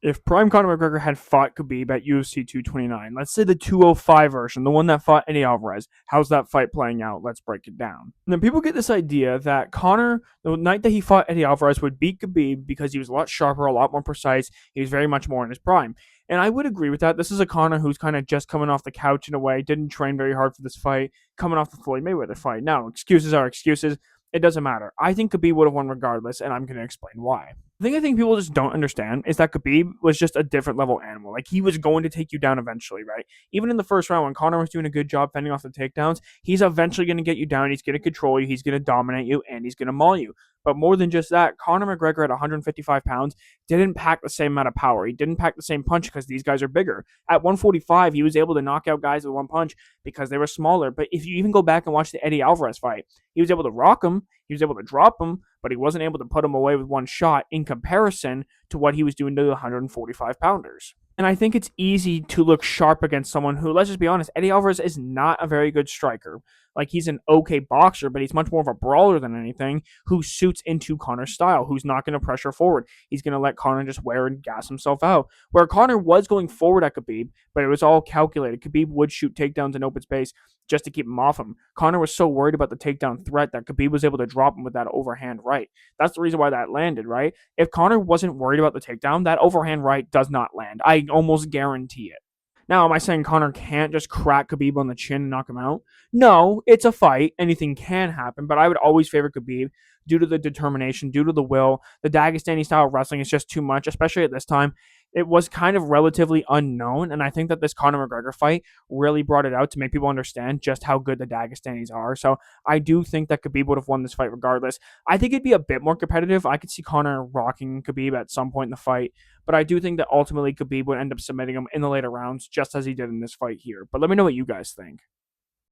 If Prime Conor McGregor had fought Khabib at UFC 229, let's say the 205 version, the one that fought Eddie Alvarez, how's that fight playing out? Let's break it down. And then people get this idea that Conor, the night that he fought Eddie Alvarez, would beat Khabib because he was a lot sharper, a lot more precise. He was very much more in his prime. And I would agree with that. This is a Conor who's kind of just coming off the couch in a way, didn't train very hard for this fight, coming off the Floyd Mayweather fight. Now, excuses are excuses. It doesn't matter. I think Khabib would have won regardless, and I'm going to explain why. The thing I think people just don't understand is that Khabib was just a different level animal. Like, he was going to take you down eventually, right? Even in the first round, when Conor was doing a good job fending off the takedowns, he's eventually going to get you down. He's going to control you. He's going to dominate you, and he's going to maul you. But more than just that, Conor McGregor at 155 pounds didn't pack the same amount of power. He didn't pack the same punch because these guys are bigger. At 145, he was able to knock out guys with one punch because they were smaller. But if you even go back and watch the Eddie Alvarez fight, he was able to rock him, he was able to drop him, but he wasn't able to put him away with one shot in comparison to what he was doing to the 145 pounders. And I think it's easy to look sharp against someone who, let's just be honest, Eddie Alvarez is not a very good striker. Like, he's an okay boxer, but he's much more of a brawler than anything, who suits into Conor's style, who's not going to pressure forward. He's going to let Conor just wear and gas himself out. Where Conor was going forward at Khabib, but it was all calculated. Khabib would shoot takedowns in open space just to keep him off him. Conor was so worried about the takedown threat that Khabib was able to drop him with that overhand right. That's the reason why that landed, right? If Conor wasn't worried about the takedown, that overhand right does not land. I almost guarantee it. Now, am I saying Conor can't just crack Khabib on the chin and knock him out? No, it's a fight. Anything can happen, but I would always favor Khabib due to the determination, due to the will. The Dagestani style of wrestling is just too much, especially at this time. It was kind of relatively unknown, and I think that this Conor McGregor fight really brought it out to make people understand just how good the Dagestanis are. So I do think that Khabib would have won this fight regardless. I think it'd be a bit more competitive. I could see Conor rocking Khabib at some point in the fight, but I do think that ultimately Khabib would end up submitting him in the later rounds, just as he did in this fight here. But let me know what you guys think.